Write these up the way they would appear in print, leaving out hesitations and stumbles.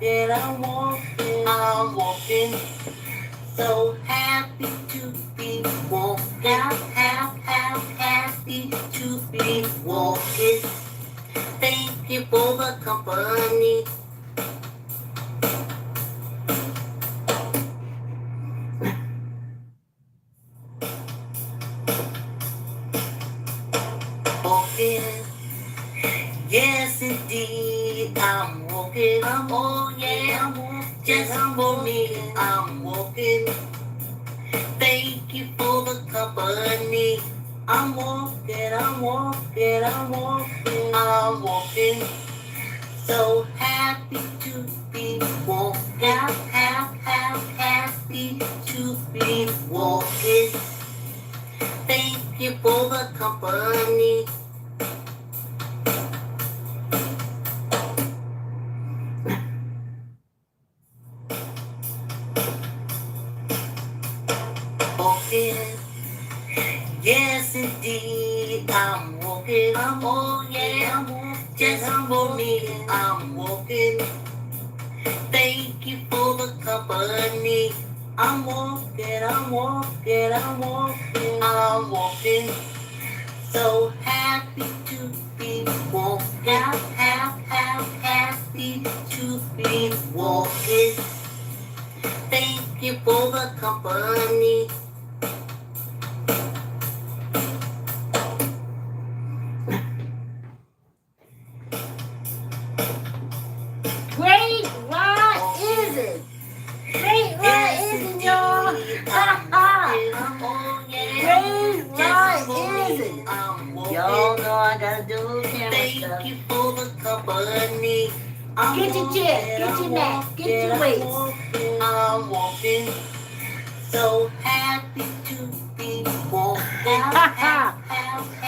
I'm walking. So happy to be walking. Happy to be walking. Thank you for the company. Walking. Yes, indeed, I'm walking. Oh, yeah, I'm walking. Just for me, I'm walking. Thank you for the company. I'm walking. I'm walking. So happy to be walking. Happy to be walking. Thank you for the company. Walking. Yes, indeed, I'm walking. Oh, yeah, I'm walking. Just for me, I'm walking. Thank you for the company. I'm walking. I'm walking. So happy to be walking. Happy to be walking. Thank you for the company. Great, what is it? Great, what is it, y'all? Ha ha! Great, what is it? Y'all know I gotta do camera stuff. Thank you for the company. Get your chair, get your mat, get your weights. I'm walking. So happy to be walking.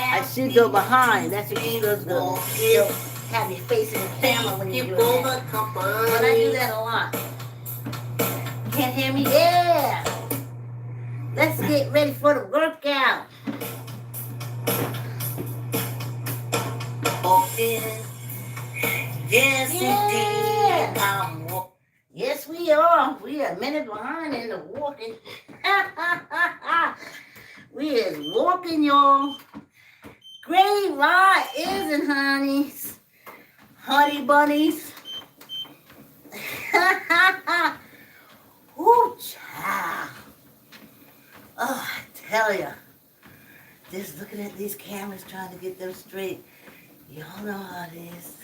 I should go behind. That's what you're supposed to go. You'll have your face in the camera when you do that. But I do that a lot. Can't hear me? Yeah. Let's get ready for the workout. Walking. Yes, indeed. I'm walking. Yes, we are. We are a minute behind in the walking. We is walking, y'all. Great ride, isn't honeys? Honey bunnies. Ooh, child. Oh, I tell ya. Just looking at these cameras trying to get them straight. Y'all know how it is.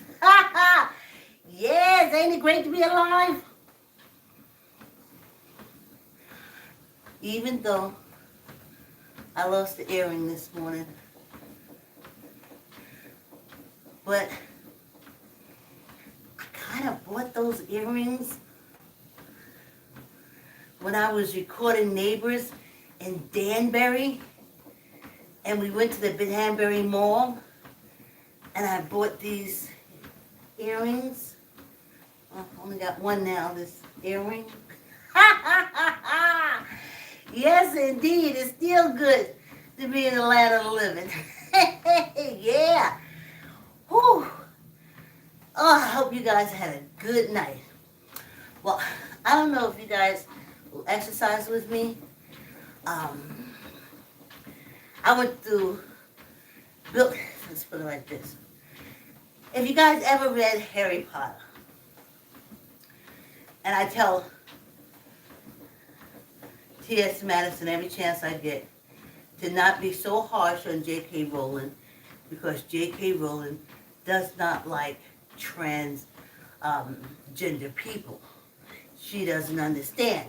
Yes, ain't it great to be alive? Even though I lost the earring this morning. But I kind of bought those earrings when I was recording Neighbors in Danbury. And we went to the Danbury Mall. And I bought these earrings. I only got one now, this earring. Yes, indeed. It's still good to be in the land of the living. Yeah. Whew. Oh, I hope you guys had a good night. Well, I don't know if you guys will exercise with me. I went through, let's put it like this. If you guys ever read Harry Potter, and I tell T.S. Madison every chance I get to not be so harsh on J.K. Rowling, because J.K. Rowling does not like transgender people. She doesn't understand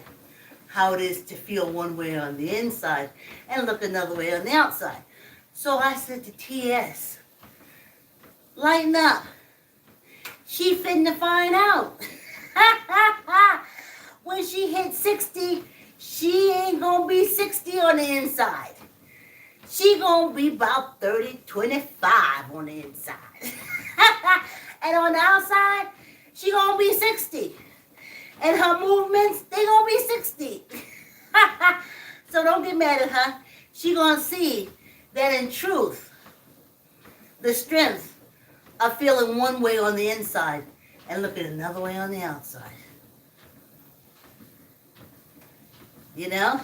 how it is to feel one way on the inside and look another way on the outside. So I said to T.S., lighten up. She finna find out. When she hit 60, she ain't gonna be 60 on the inside. She gonna be about 30, 25 on the inside. And on the outside, she gonna be 60. And her movements, they gonna be 60. So don't get mad at her. She gonna see that in truth, the strength of feeling one way on the inside and looking another way on the outside. You know?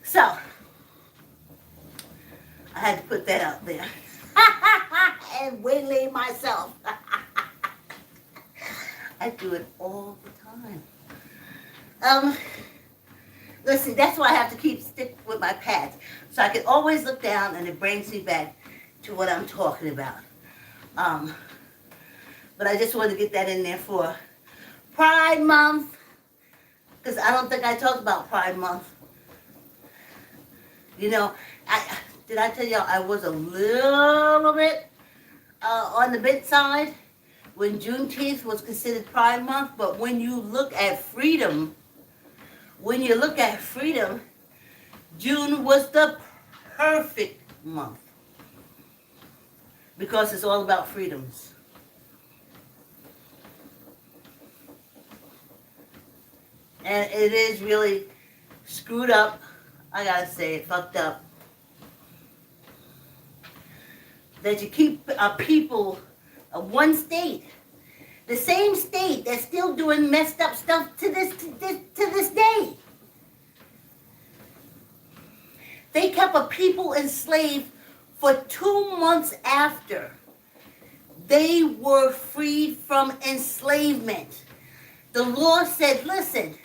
So, I had to put that out there. And waylay myself. I do it all the time. Listen, that's why I have to stick with my pads. So I can always look down and it brings me back to what I'm talking about. But I just wanted to get that in there for Pride Month. Because I don't think I talked about Pride Month. You know, did I tell y'all I was a little bit on the bit side when Juneteenth was considered Pride Month? But when you look at freedom, June was the perfect month. Because it's all about freedoms. And it is really screwed up. I gotta say it, fucked up. That you keep people of one state, the same state that's still doing messed up stuff to this day. They kept a people enslaved for 2 months after they were freed from enslavement. The law said, listen,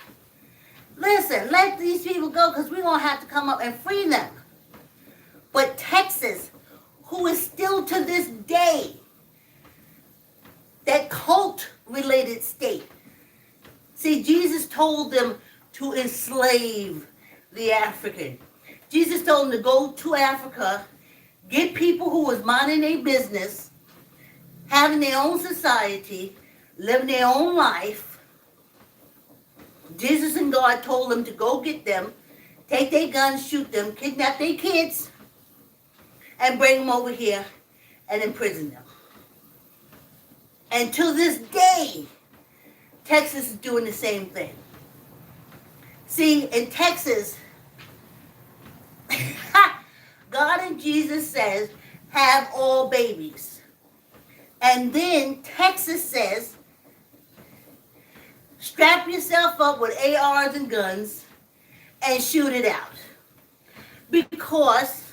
let these people go because we're going to have to come up and free them. But Texas, who is still to this day that cult-related state. See, Jesus told them to enslave the African. Jesus told them to go to Africa, get people who was minding their business, having their own society, living their own life. Jesus and God told them to go get them, take their guns, shoot them, kidnap their kids, and bring them over here and imprison them. And to this day, Texas is doing the same thing. See, in Texas, God and Jesus says, have all babies. And then Texas says, strap yourself up with ARs and guns and shoot it out. Because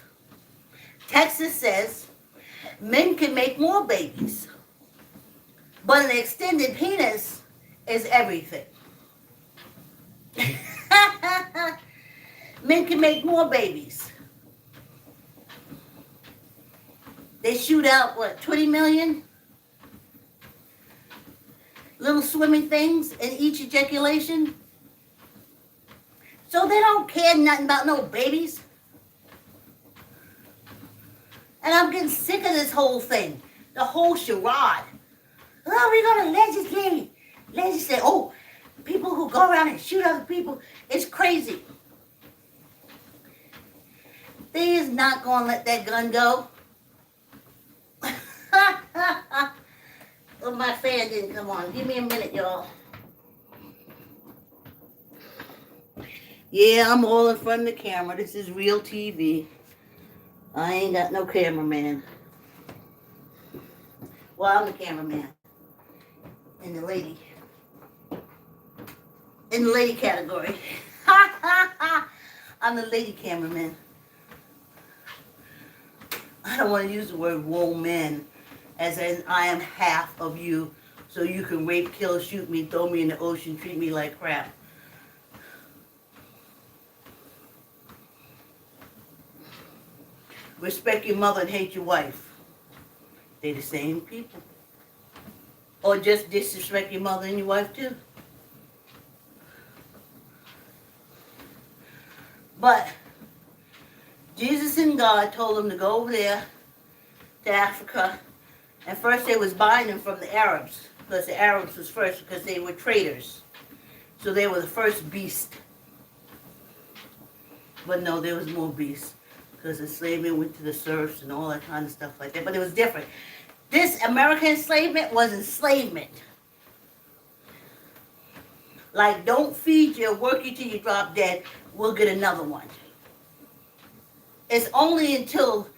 Texas says men can make more babies. But an extended penis is everything. Men can make more babies. They shoot out, 20 million? Little swimming things in each ejaculation. So they don't care nothing about no babies. And I'm getting sick of this whole thing. The whole charade. Oh, we're going to legislate. Oh, people who go around and shoot other people. It's crazy. They is not going to let that gun go. Well, my fan didn't come on. Give me a minute, y'all. Yeah, I'm all in front of the camera. This is real TV. I ain't got no cameraman. Well, I'm the cameraman. In the lady category. I'm the lady cameraman. I don't want to use the word woman, as in I am half of you, so you can rape, kill, shoot me, throw me in the ocean, treat me like crap. Respect your mother and hate your wife. They're the same people. Or just disrespect your mother and your wife too. But Jesus and God told them to go over there to Africa. And first they was buying them from the Arabs. Because the Arabs was first because they were traders. So they were the first beast. But no, there was more beasts. Because enslavement went to the serfs and all that kind of stuff like that. But it was different. This American enslavement was enslavement. Like, don't feed you, work you till you drop dead, we'll get another one. It's only until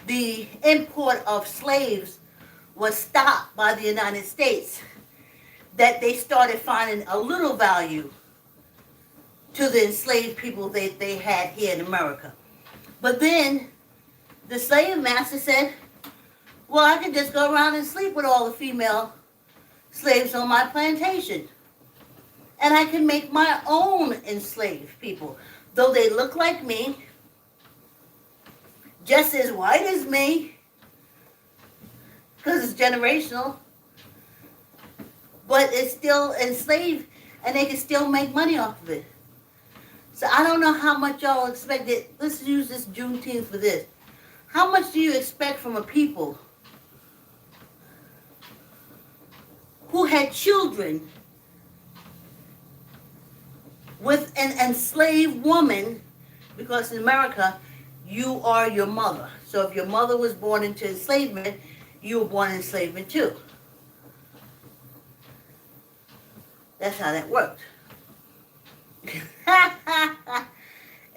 the import of slaves was stopped by the United States, that they started finding a little value to the enslaved people that they had here in America. But then the slave master said, well, I can just go around and sleep with all the female slaves on my plantation. And I can make my own enslaved people. Though they look like me, just as white as me, because it's generational, but it's still enslaved, and they can still make money off of it. So I don't know how much y'all expected. Let's use this Juneteenth for this. How much do you expect from a people who had children with an enslaved woman? Because in America, you are your mother. So if your mother was born into enslavement, you were born in enslavement too. That's how that worked.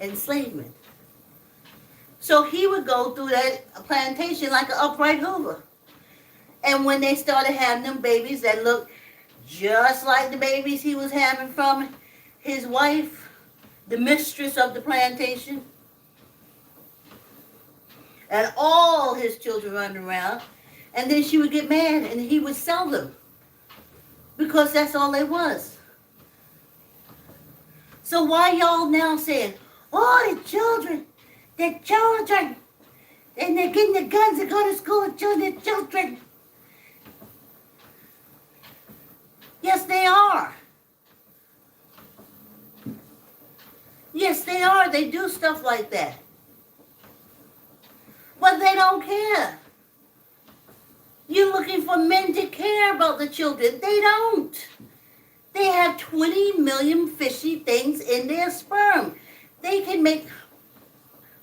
Enslavement. So he would go through that plantation like an upright Hoover. And when they started having them babies that looked just like the babies he was having from his wife, the mistress of the plantation, and all his children running around, and then she would get mad and he would sell them because that's all they was. So why y'all now saying, oh, the children, and they're getting the guns to go to school and kill the children. Yes, they are. Yes, they are. They do stuff like that. But they don't care. You're looking for men to care about the children. They don't. They have 20 million fishy things in their sperm. They can make...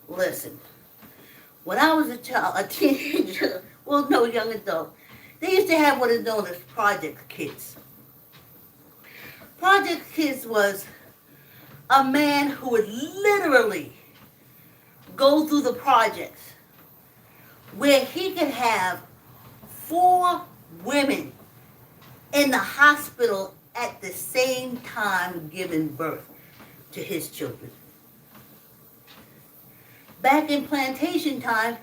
Listen, when I was a child, a teenager, well, no, young adult, they used to have what is known as Project Kids. Project Kids was a man who would literally go through the projects where he could have 4 women in the hospital at the same time giving birth to his children. Back in plantation time,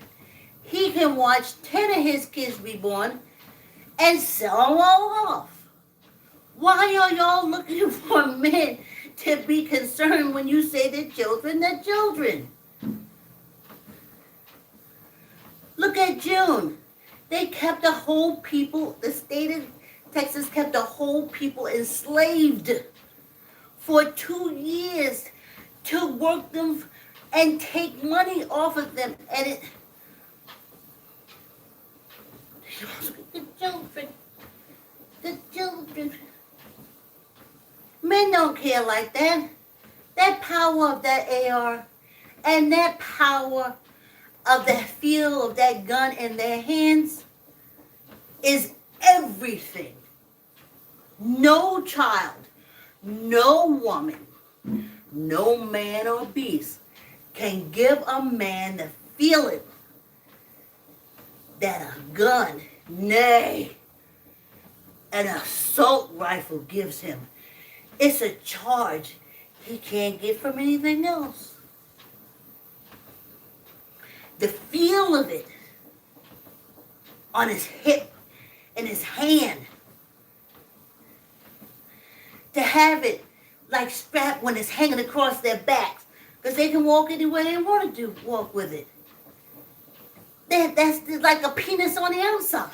he can watch 10 of his kids be born and sell them all off. Why are y'all looking for men to be concerned when you say the children, the children? Look at June. They kept the whole people, the state of Texas kept the whole people enslaved for 2 years to work them and take money off of them. And it... The children. The children. Men don't care like that. That power of that AR and that power of the feel of that gun in their hands is everything. No child, no woman, no man or beast can give a man the feeling that a gun, nay, an assault rifle gives him. It's a charge he can't get from anything else. The feel of it on his hip and his hand. To have it like strapped when it's hanging across their backs. Because they can walk anywhere they want to walk with it. That's like a penis on the outside.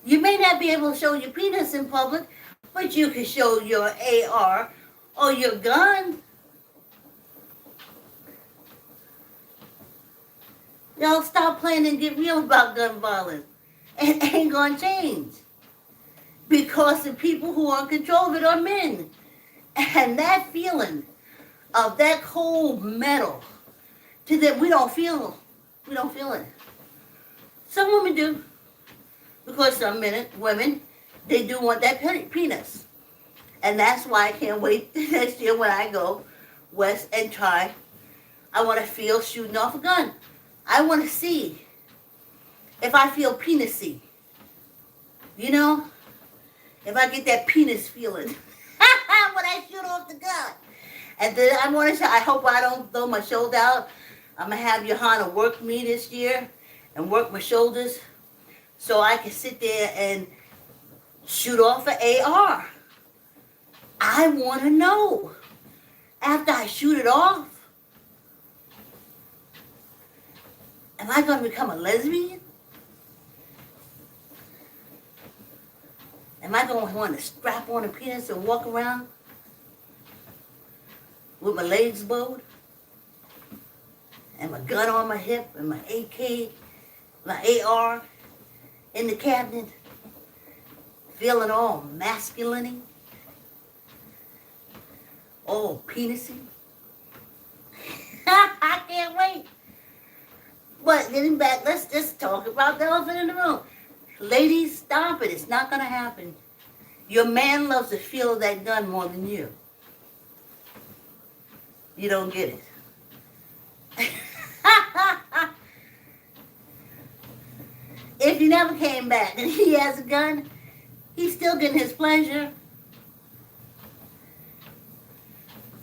You may not be able to show your penis in public, but you can show your AR or your gun. Y'all stop playing and get real about gun violence. It ain't gonna change. Because the people who are in control of it are men. And that feeling of that cold metal, to them, we don't feel it. Some women do. Because some women, they do want that penis. And that's why I can't wait next year when I go west and try. I want to feel shooting off a gun. I want to see if I feel penisy, you know, if I get that penis feeling when I shoot off the gun. And then I want to. I hope I don't throw my shoulder out. I'm gonna have Johanna work me this year and work my shoulders so I can sit there and shoot off an AR. I want to know after I shoot it off. Am I going to become a lesbian? Am I going to want to strap on a penis and walk around with my legs bowed and my gun on my hip and my AK, my AR in the cabinet, feeling all masculine, all penisy? I can't wait. But getting back, let's just talk about the elephant in the room. Ladies, stop it. It's not going to happen. Your man loves the feel of that gun more than you. You don't get it. If he never came back and he has a gun, he's still getting his pleasure.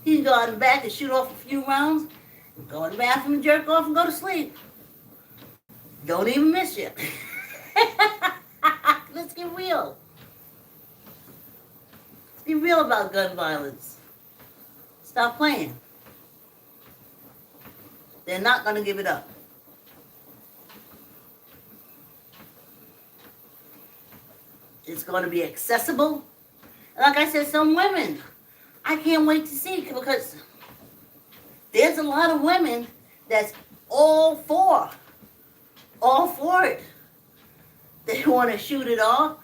He can go out in the back and shoot off a few rounds, go in the bathroom and jerk off and go to sleep. Don't even miss you. Let's get real. Let's be real about gun violence. Stop playing. They're not going to give it up. It's going to be accessible. Like I said, some women, I can't wait to see, because there's a lot of women that's all for it. They want to shoot it off.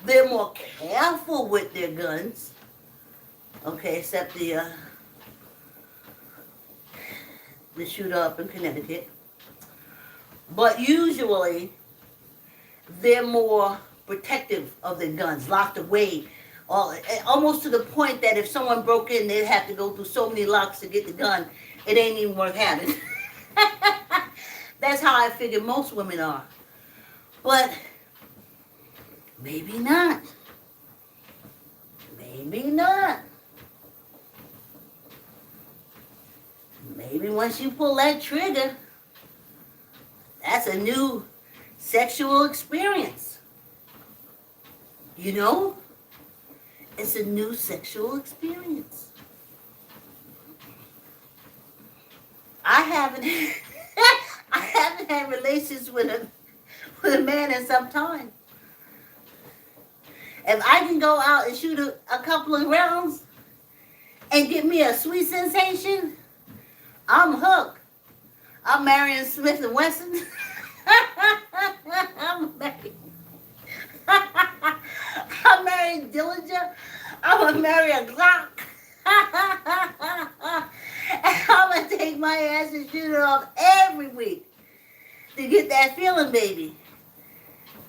They're more careful with their guns. Okay, except the shooter up in Connecticut. But usually, they're more protective of their guns, locked away, almost to the point that if someone broke in, they'd have to go through so many locks to get the gun. It ain't even worth having. That's how I figure most women are. But maybe not. Maybe not. Maybe once you pull that trigger, that's a new sexual experience. You know? It's a new sexual experience. I haven't had relations with a man in some time. If I can go out and shoot a couple of rounds and get me a sweet sensation, I'm hooked. I'm marrying Smith and Wesson. I'm marrying Dillinger. I'm gonna marry a Glock. And I'm gonna take my ass and shoot it off every week to get that feeling, baby.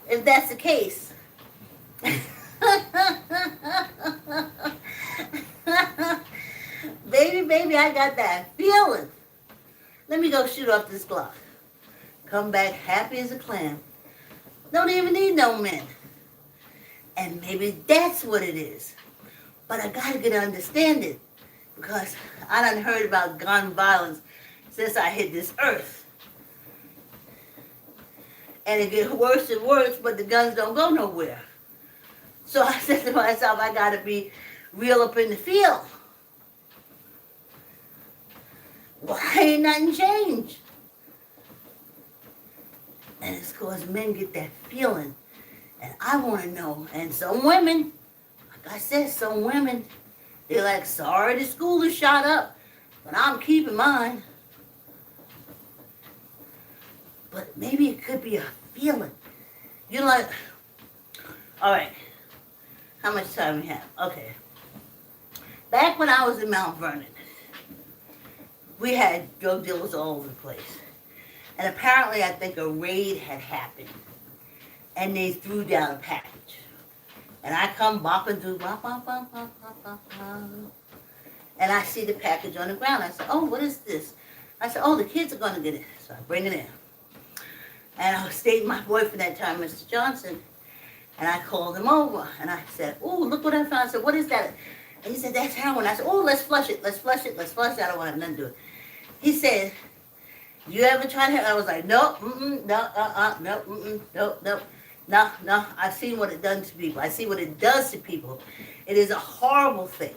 If that's the case. Baby, I got that feeling. Let me go shoot off this Glock. Come back happy as a clam. Don't even need no men. And maybe that's what it is. But I gotta get to understand it, because I done heard about gun violence since I hit this earth. And it gets worse and worse, but the guns don't go nowhere. So I said to myself, I gotta be real up in the field. Why ain't nothing changed? And it's because men get that feeling. And I want to know. And some women, like I said, some women, they're like, sorry the school is shot up, but I'm keeping mine. But maybe it could be a feeling. You're like, all right, how much time we have? Okay. Back when I was in Mount Vernon, we had drug dealers all over the place. And apparently, I think a raid had happened. And they threw down a package. And I come bopping through, bop, bop, bop, bop, bop, bop, bop. And I see the package on the ground. I said, oh, what is this? I said, oh, the kids are going to get it. So I bring it in. And I was dating my boyfriend that time, Mr. Johnson. And I called him over and I said, oh, look what I found. I said, what is that? And he said, that's heroin. I said, oh, let's flush it. Let's flush it. Let's flush it. I don't want nothing to do with it. He said, you ever tried heroin? I was like, no, no. I've seen what it does to people. I see what it does to people. It is a horrible thing.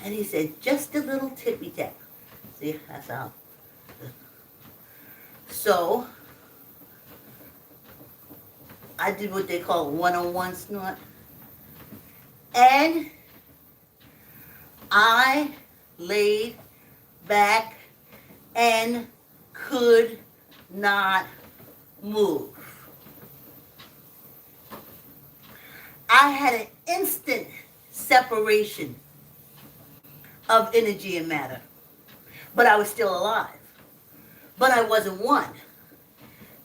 And he said, just a little tippy tap. See, that's how. So, I did what they call a one-on-one snort. And I laid back and could not move. I had an instant separation of energy and matter. But I was still alive. But I wasn't one.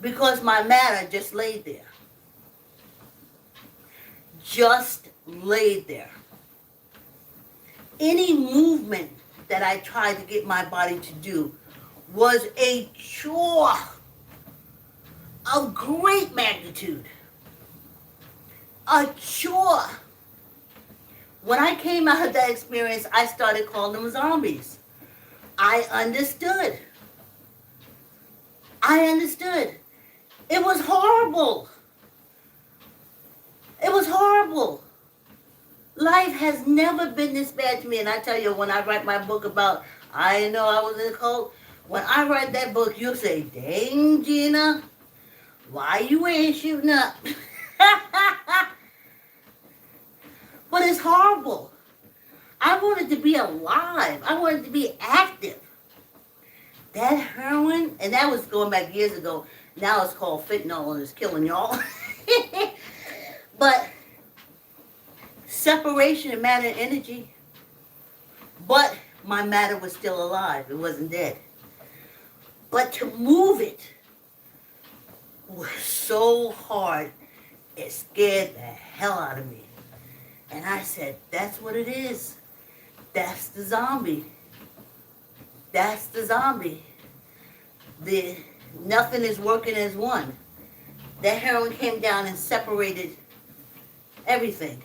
Because my matter just laid there. Just laid there. Any movement that I tried to get my body to do was a chore of great magnitude. A chore. When I came out of that experience, I started calling them zombies. I understood. It was horrible. It was horrible. Life has never been this bad to me. And I tell you, when I write my book about, I know I was in a cult, when I write that book, you'll say, dang, Gina, why you ain't shooting up? But it's horrible. I wanted to be alive. I wanted to be active. That heroin, and that was going back years ago. Now it's called fentanyl and it's killing y'all. But separation of matter and energy. But my matter was still alive. It wasn't dead. But to move it was so hard, it scared the hell out of me. And I said, that's what it is. That's the zombie. That's the zombie. Nothing is working as one. That heroin came down and separated everything.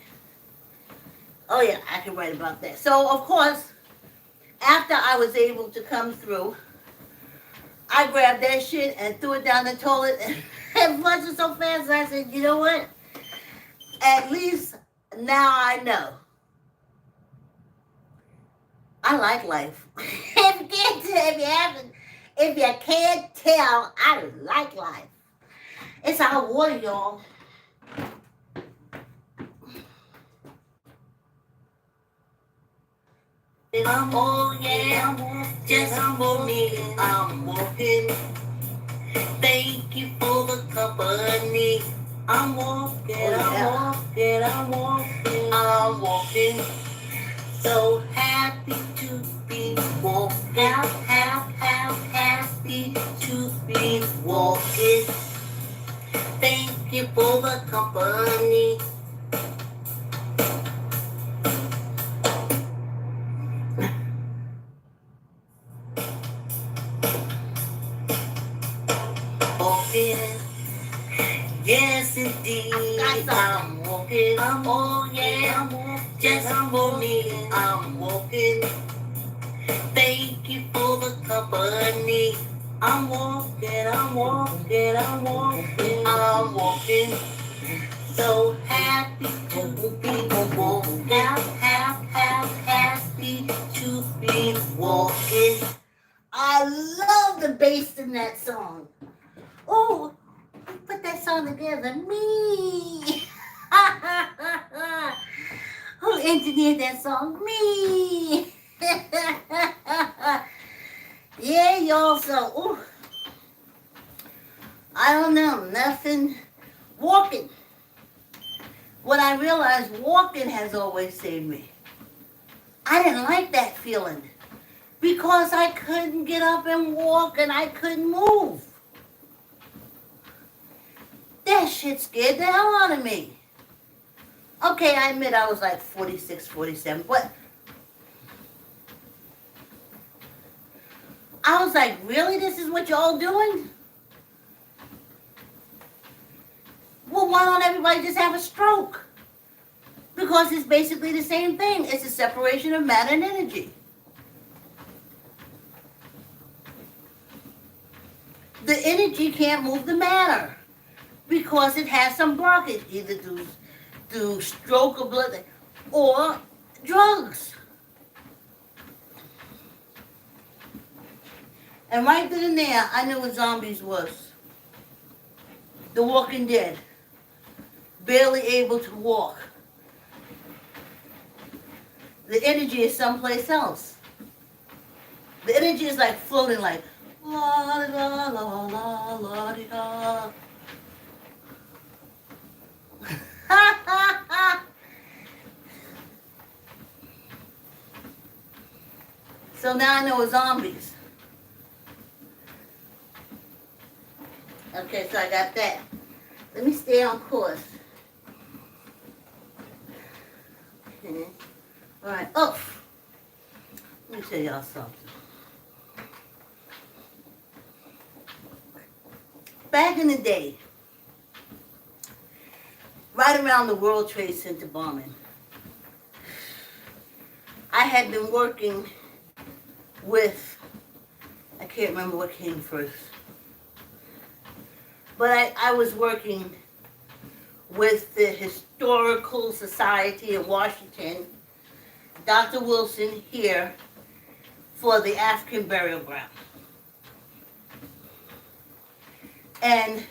Oh yeah, I can write about that. So of course, after I was able to come through, I grabbed that shit and threw it down the toilet and flushed it so fast. I said, you know what? At least now I know. I like life. If you can't tell, I like life. It's our water, y'all. Oh yeah, just for me, I'm walking. Thank you for the company. I'm walking. So happy to be walking. Happy to be walking. Thank you for the company. Walking. Yes, indeed. I'm walking. Oh yeah. Just for me, I'm walking. Thank you for the company. I'm walking. So happy to be walking. Happy to be walking. I love the bass in that song. Oh, put that song together. Me. Who engineered that song? Me. Yeah, y'all. So, ooh, I don't know, nothing. Walking. What I realized, walking has always saved me. I didn't like that feeling because I couldn't get up and walk and I couldn't move. That shit scared the hell out of me. Okay, I admit I was like 46, 47, but I was like, really? This is what y'all doing? why don't everybody just have a stroke? Because it's basically the same thing. It's a separation of matter and energy. The energy can't move the matter because it has some blockage, either through stroke or blood or drugs. And right then and there, I knew what zombies was. The Walking Dead. Barely able to walk. The energy is someplace else. The energy is like floating like la la la la la la da. So now I know what zombies. Okay, so I got that. Let me stay on course. Okay. All right. Oh, let me tell y'all something. Back in the day, right around the World Trade Center bombing, I had been working with, I can't remember what came first, but I was working with the Historical Society of Washington, Dr. Wilson here, for the African burial ground. And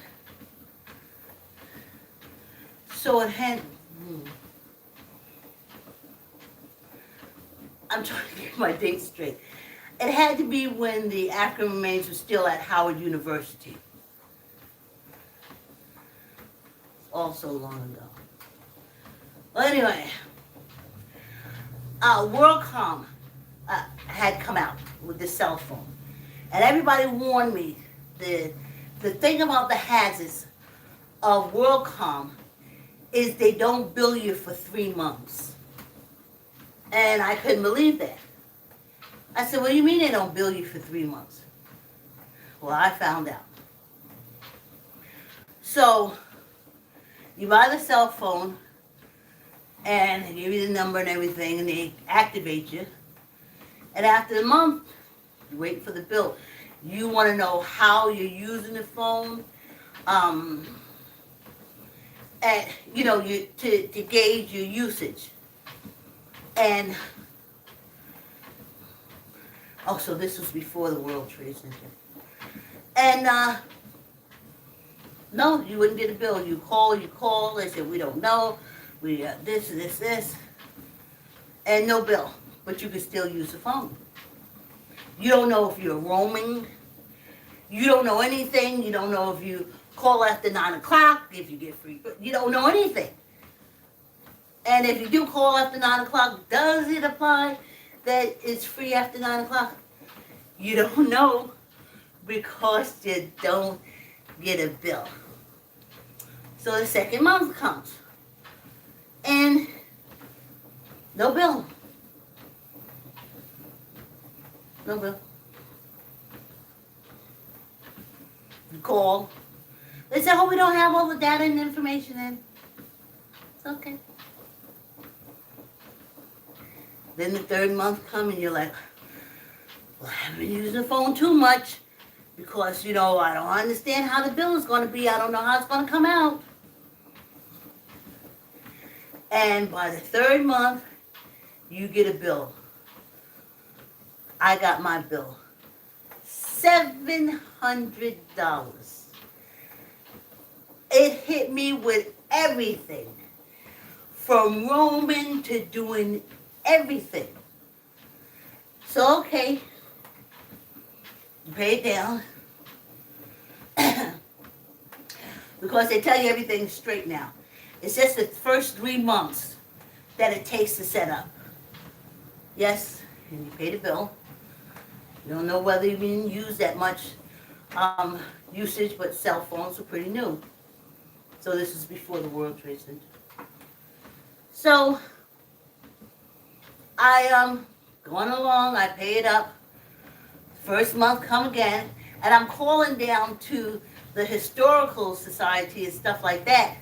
so it had, I'm trying to get my dates straight. It had to be when the African remains were still at Howard University. Also long ago. Well, anyway, WorldCom had come out with the cell phone. And everybody warned me, the thing about the hazards of WorldCom is they don't bill you for 3 months. And I couldn't believe that. I said, what do you mean they don't bill you for 3 months? Well, I found out. So, you buy the cell phone, and they give you the number and everything, and they activate you. And after the month, you wait for the bill. You want to know how you're using the phone, and you know, to gauge your usage. And so this was before the World Trade Center. And no, you wouldn't get a bill. You call. They said, we don't know. We got this, and no bill. But you can still use the phone. You don't know if you're roaming. You don't know anything. You don't know if you call after 9 o'clock, if you get free. You don't know anything. And if you do call after 9 o'clock, does it apply that it's free after 9 o'clock? You don't know because you don't get a bill. So the second month comes. And no bill. No bill. You call. They say, we don't have all the data and information in. It's okay. Then the third month comes and you're like, well, I haven't been using the phone too much because, I don't understand how the bill is going to be. I don't know how it's going to come out. And by the third month, you get a bill. I got my bill. $700. It hit me with everything. From roaming to doing everything. So, okay. You pay it down. Because they tell you everything's straight now. It's just the first 3 months that it takes to set up. Yes, and you pay the bill. You don't know whether you can use that much usage, but cell phones were pretty new. So this is before the World Trade Center. So I going along, I pay it up. First month come again, and I'm calling down to the Historical Society and stuff like that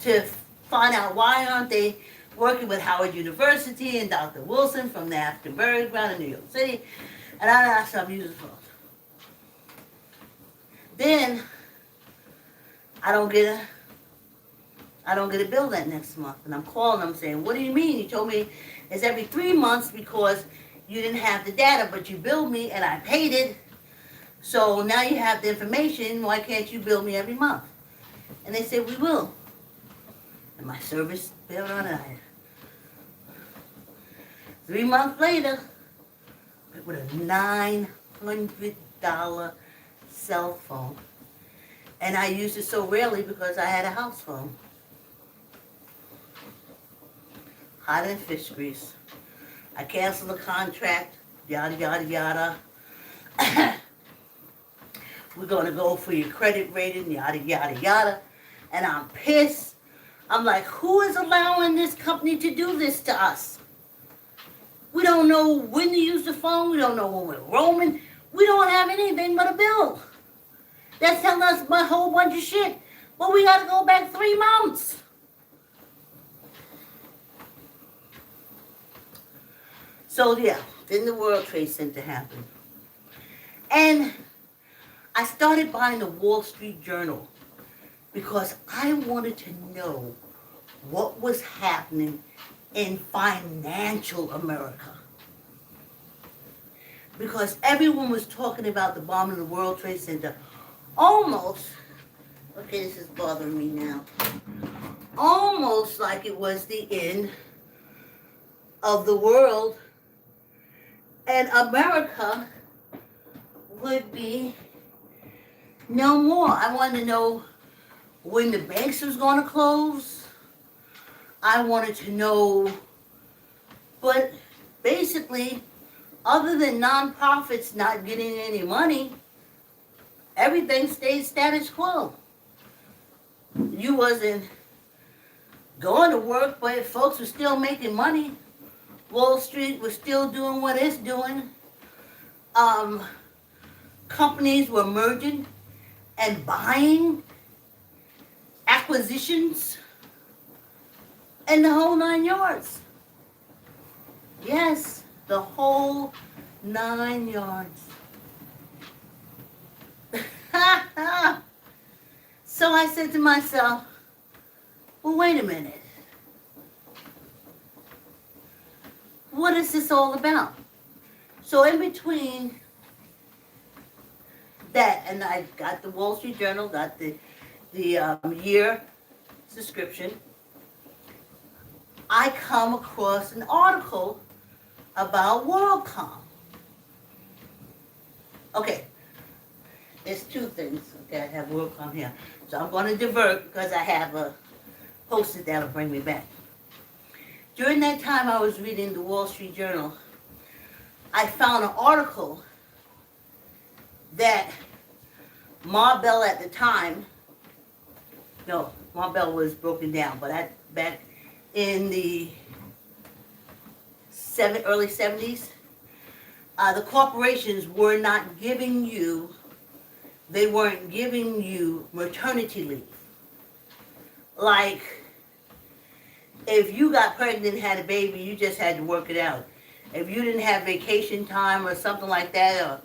to find out why aren't they working with Howard University and Dr. Wilson from the African Burial Ground in New York City. And I stopped using phones. Then I don't get a bill that next month. And I'm calling them saying, what do you mean? You told me it's every 3 months because you didn't have the data, but you billed me and I paid it. So now you have the information. Why can't you bill me every month? And they said, we will. And my service bill on it. 3 months later, with a $900 cell phone. And I used it so rarely because I had a house phone. Hotter than fish grease. I canceled the contract, yada, yada, yada. We're going to go for your credit rating, yada, yada, yada. And I'm pissed. I'm like, who is allowing this company to do this to us? We don't know when to use the phone. We don't know when we're roaming. We don't have anything but a bill. That's telling us a whole bunch of shit. But we got to go back 3 months. So yeah, then the World Trade Center happened. And I started buying the Wall Street Journal because I wanted to know what was happening in financial America. Because everyone was talking about the bombing of the World Trade Center almost, okay, this is bothering me now, almost like it was the end of the world and America would be no more. I wanted to know when the banks was going to close. I wanted to know, but basically, other than nonprofits not getting any money, everything stayed status quo. You wasn't going to work, but folks were still making money. Wall Street was still doing what it's doing. Companies were merging and buying, acquisitions, and the whole 9 yards. Yes, the whole 9 yards. So I said to myself, well, wait a minute. What is this all about? So in between that, and I got the Wall Street Journal, got the year subscription, I come across an article about WorldCom. Okay, there's two things. Okay, I have WorldCom here. So I'm going to divert because I have a post-it that'll bring me back. During that time I was reading the Wall Street Journal, I found an article that Marble at the time, no, Marble was broken down, but back in the early 70s, the corporations were not giving you, they weren't giving you maternity leave. Like, if you got pregnant and had a baby, you just had to work it out. If you didn't have vacation time or something like that, or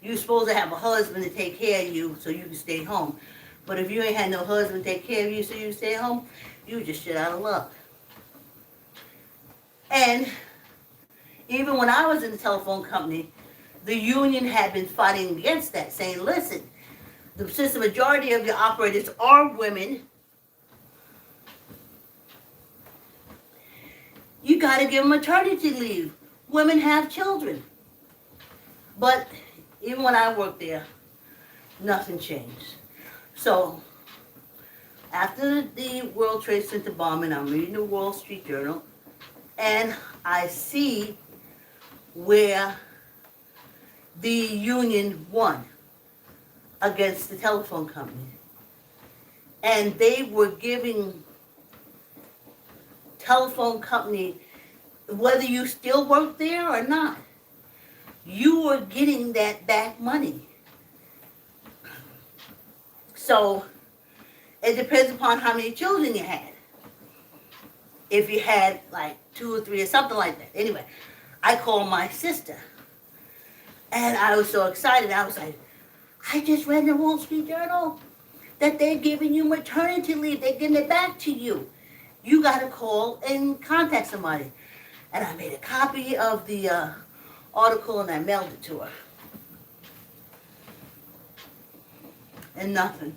you were supposed to have a husband to take care of you so you could stay home. But if you ain't had no husband to take care of you so you could stay home, you were just shit out of luck. And even when I was in the telephone company, the union had been fighting against that, saying, listen, since the majority of your operators are women, you got to give them maternity leave. Women have children. But even when I worked there, nothing changed. So after the World Trade Center bombing, I'm reading the Wall Street Journal, and I see where the union won against the telephone company. And they were giving telephone company, whether you still work there or not, you were getting that back money. So it depends upon how many children you had. if you had like 2 or 3 or something like that. Anyway, I called my sister. And I was so excited. I was like, I just read in the Wall Street Journal that they're giving you maternity leave. They're giving it back to you. You got to call and contact somebody. And I made a copy of the article and I mailed it to her. And nothing.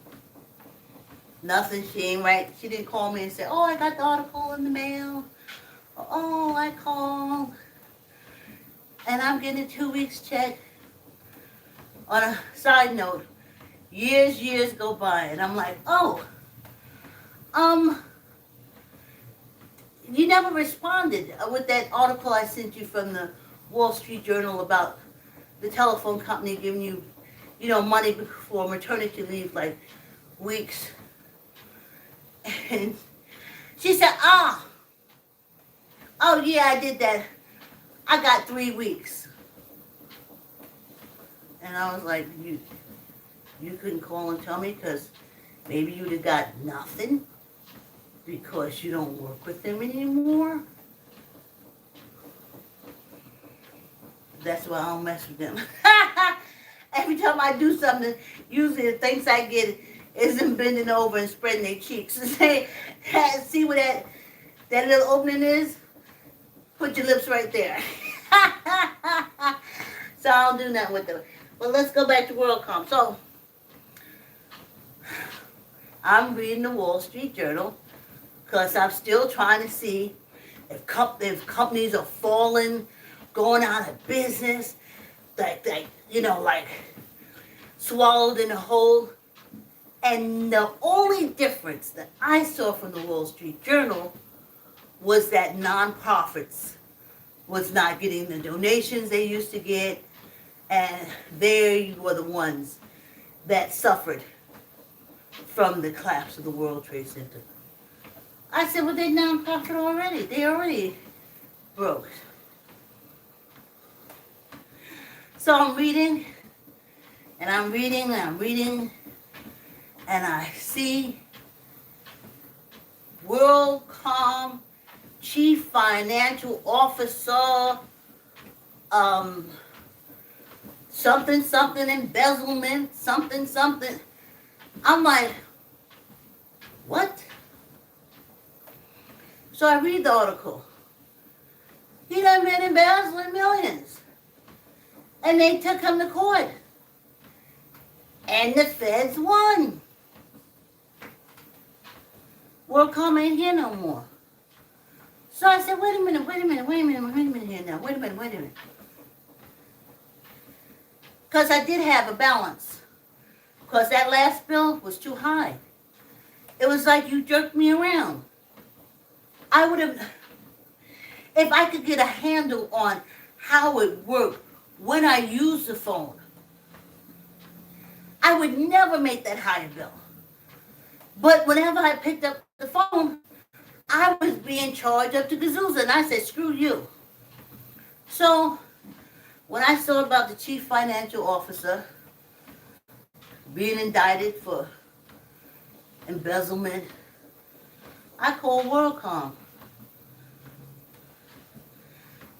Nothing. She ain't right. She didn't call me and say, oh, I got the article in the mail. Oh, I called. And I'm getting a 2 weeks check. On a side note, years go by, and I'm like, oh, you never responded with that article I sent you from the Wall Street Journal about the telephone company giving you, money for maternity leave, like weeks. And she said, oh yeah, I did that. I got 3 weeks. And I was like, you couldn't call and tell me because maybe you'd have got nothing because you don't work with them anymore. That's why I don't mess with them. Every time I do something, usually the things I get is them bending over and spreading their cheeks and say, see where that little opening is? Put your lips right there. So I don't do nothing with them. But let's go back to WorldCom. So, I'm reading the Wall Street Journal because I'm still trying to see if companies are falling, going out of business, like swallowed in a hole. And the only difference that I saw from the Wall Street Journal was that nonprofits was not getting the donations they used to get. And they were the ones that suffered from the collapse of the World Trade Center. I said, well, they're nonprofit already. They already broke. So I'm reading, and I'm reading, and I'm reading, and I see WorldCom Chief Financial Officer, something embezzlement, something. I'm like, what? So I read the article. He done been embezzling millions. And they took him to court. And the feds won. WorldCom ain't here no more. So I said, wait a minute here now. Wait a minute. Because I did have a balance. Because that last bill was too high. It was like you jerked me around. I would have, if I could get a handle on how it worked when I used the phone, I would never make that high bill. But whenever I picked up the phone, I was being charged up to gazooza, and I said, screw you. So, when I saw about the chief financial officer being indicted for embezzlement, I called WorldCom.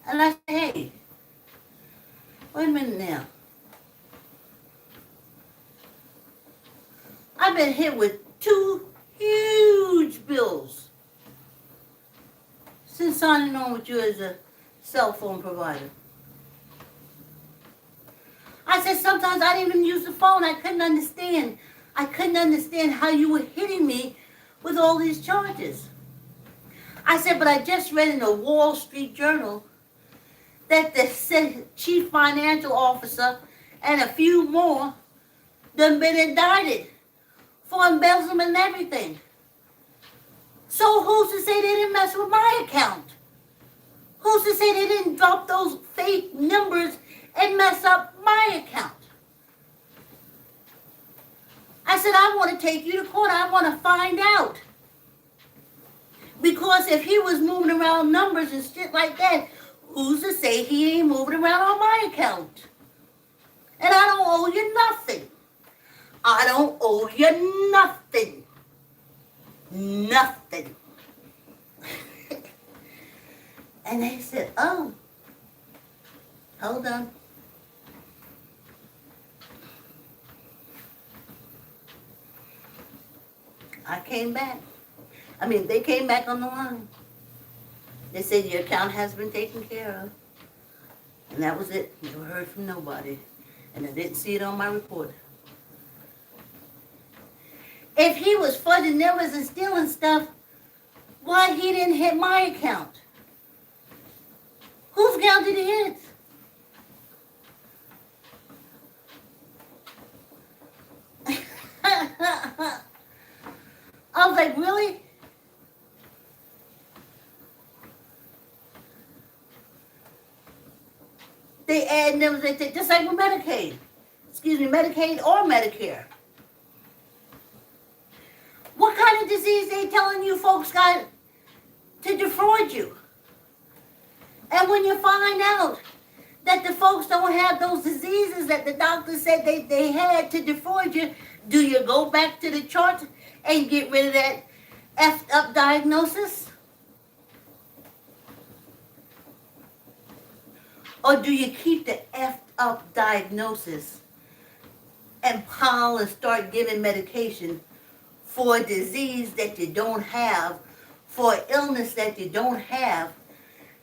And I said, hey, wait a minute now. I've been hit with 2 huge bills since signing on with you as a cell phone provider. I said, sometimes I didn't even use the phone. I couldn't understand. I couldn't understand how you were hitting me with all these charges. I said, but I just read in the Wall Street Journal that the chief financial officer and a few more done been indicted for embezzlement and everything. So who's to say they didn't mess with my account? Who's to say they didn't drop those fake numbers and mess up my account? I said, I want to take you to court. I want to find out. Because if he was moving around numbers and shit like that, who's to say he ain't moving around on my account? And I don't owe you nothing. I don't owe you nothing. Nothing. And they said, oh, hold on. I came back. They came back on the line. They said your account has been taken care of. And that was it. Never heard from nobody. And I didn't see it on my report. If he was fudging numbers and stealing stuff, why he didn't hit my account? Whose account did he hit? I was like, really? They add numbers, just like with Medicaid. Medicaid or Medicare. What kind of disease they telling you folks got to defraud you? And when you find out that the folks don't have those diseases that the doctor said they had to defraud you, do you go back to the chart and get rid of that effed up diagnosis? Or do you keep the effed up diagnosis and pile and start giving medication for a disease that you don't have, for an illness that you don't have,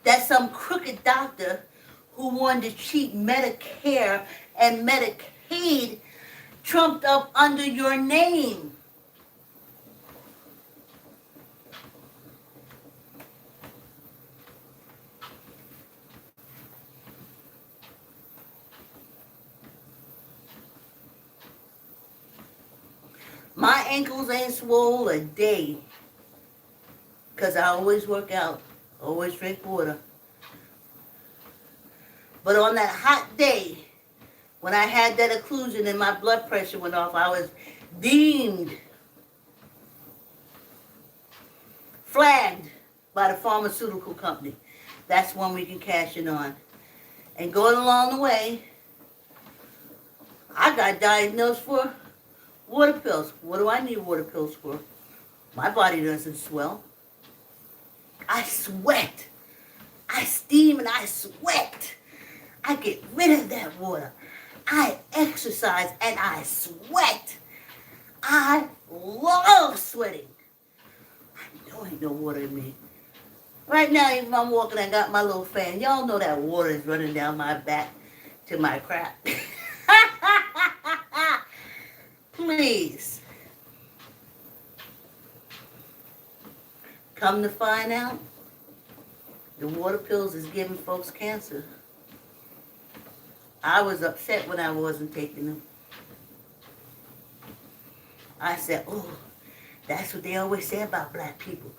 that some crooked doctor who wanted to cheat Medicare and Medicaid trumped up under your name? My ankles ain't swole a day because I always work out, always drink water. But on that hot day, when I had that occlusion and my blood pressure went off, I was deemed flagged by the pharmaceutical company. That's one we can cash in on. And going along the way, I got diagnosed for water pills. What do I need water pills for? My body doesn't swell. I sweat. I steam and I sweat. I get rid of that water. I exercise and I sweat. I love sweating. I know ain't no water in me. Right now, even if I'm walking, I got my little fan. Y'all know that water is running down my back to my crap. Please. Come to find out, the water pills is giving folks cancer. I was upset when I wasn't taking them. I said, oh, that's what they always say about black people.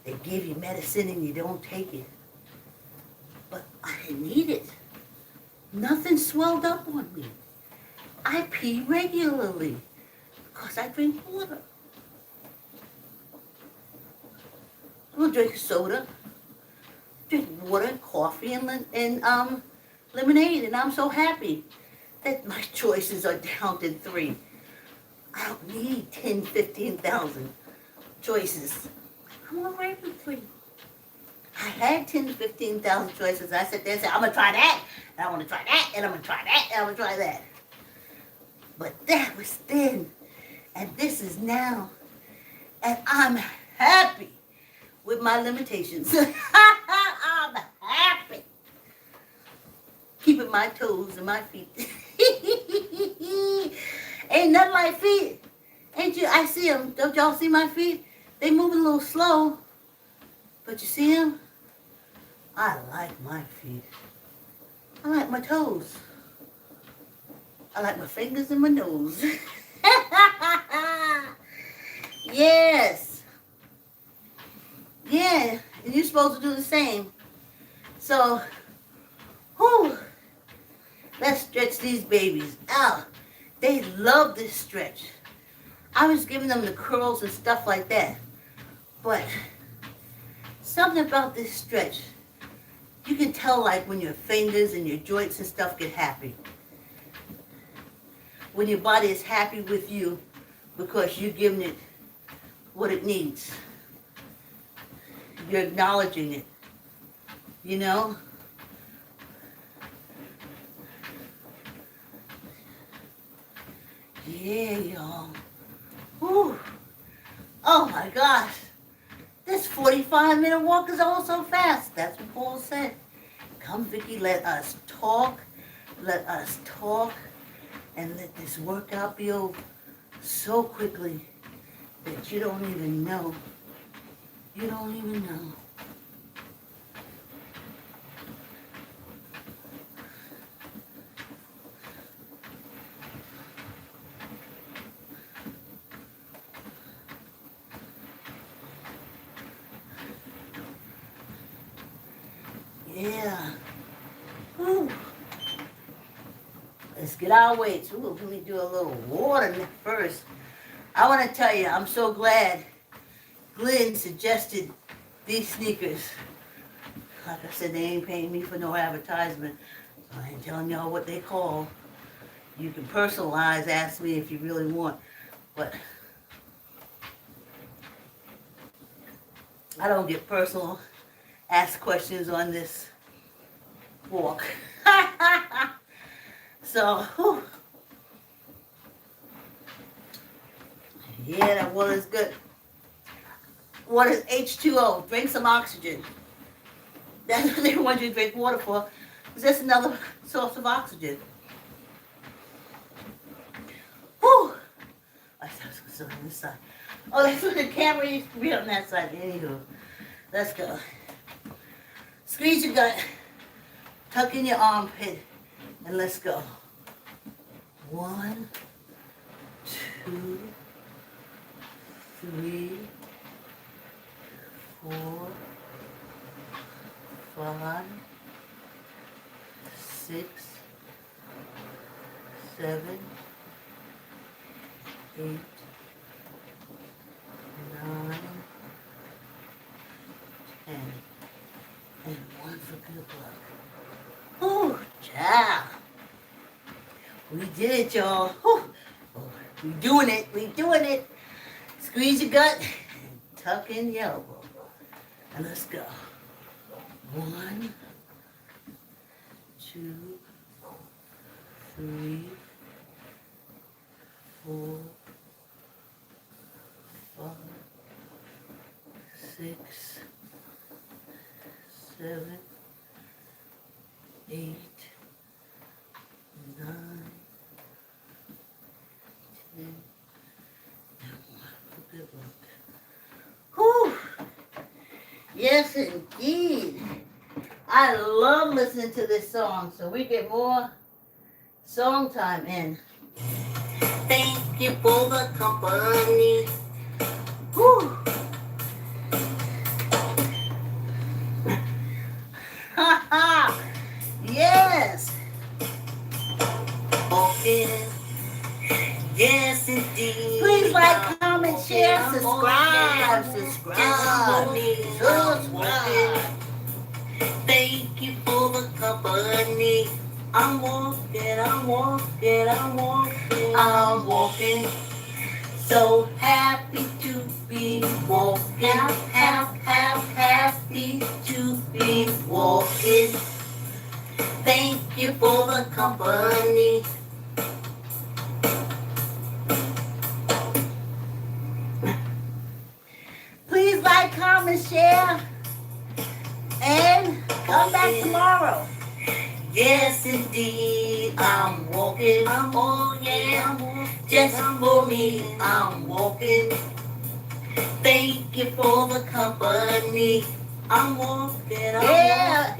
They give you medicine and you don't take it. But I didn't need it. Nothing swelled up on me. I pee regularly because I drink water. I don't drink soda. Drink water and coffee and lemonade, and I'm so happy that my choices are down to 3. I don't need 10, 15,000 choices. I'm all right with 3. I had 10 to 15,000 choices. I sat there and said, I'm going to try that, and I want to try that, and I'm going to try that, and I'm going to try that. But that was then, and this is now, and I'm happy with my limitations. I'm happy. Keeping my toes and my feet. Ain't nothing like feet. Ain't you? I see them. Don't y'all see my feet? They moving a little slow. But you see them? I like my feet. I like my toes. I like my fingers and my nose. Yes. Yeah, and you're supposed to do the same. So, whew, let's stretch these babies out. They love this stretch. I was giving them the curls and stuff like that. But something about this stretch, you can tell like when your fingers and your joints and stuff get happy. When your body is happy with you because you're giving it what it needs. You're acknowledging it. You know? Yeah, y'all. Whew. Oh my gosh. This 45-minute walk is all so fast. That's what Paul said. Come, Vicki, let us talk. Let us talk. And let this workout be over so quickly that you don't even know. You don't even know. Yeah. Whew. Let's get our weights. Ooh, let me do a little water first. I want to tell you, I'm so glad Glenn suggested these sneakers. Like I said, they ain't paying me for no advertisement. So I ain't telling y'all what they call. You can personalize, ask me if you really want. But I don't get personal. Ask questions on this walk. So, whew. Yeah, that water's good. Water is H2O. Drink some oxygen. That's what they want you to drink water for. It's just another source of oxygen. Whew. I was on this side. Oh, that's what the camera used to be on that side. Anywho, let's go. Squeeze your gut. Tuck in your armpit. And let's go. 1, 2, 3, 4, 5, 6, 7, 8, 9, 10. And 1 for good luck. Oh, child. We did it, y'all. Whew. We doing it. We doing it. Squeeze your gut. Tuck in your elbow. And let's go. 1, 2, 3, 4, 5, 6, 7, 8, 9, 10, and 1 for good luck. Whew. Yes, indeed. I love listening to this song, so we get more song time in. Thank you for the company. Whew. Ha ha. Yes. Okay. Yes, indeed. Please like, comment, share, subscribe. Thank you for the company. I'm walking. So happy to be walking. Happy to be walking. Thank you for the company. Please like, comment, share, and come back tomorrow. Yes, indeed, I'm walking. Oh yeah, just for me, I'm walking. Thank you for the company. I'm walking. Yeah.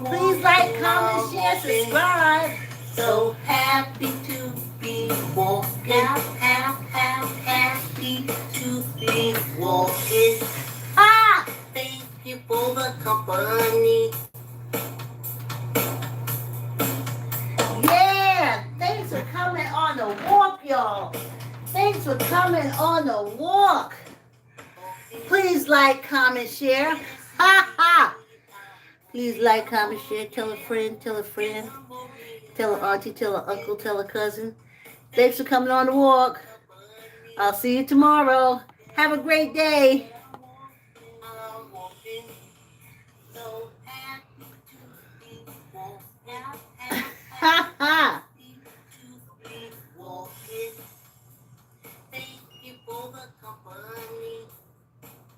Please like, comment, share, subscribe. So happy to be walking. Happy to be walking. Ah! Thank you for the company. Yeah! Thanks for coming on the walk, y'all. Thanks for coming on the walk. Please like, comment, share. Ha ha! Please like, comment, share. Tell a friend, tell a friend. Tell an auntie, tell an uncle, tell a cousin. Thanks for coming on the walk. I'll see you tomorrow. Have a great day. I'm walking so happy.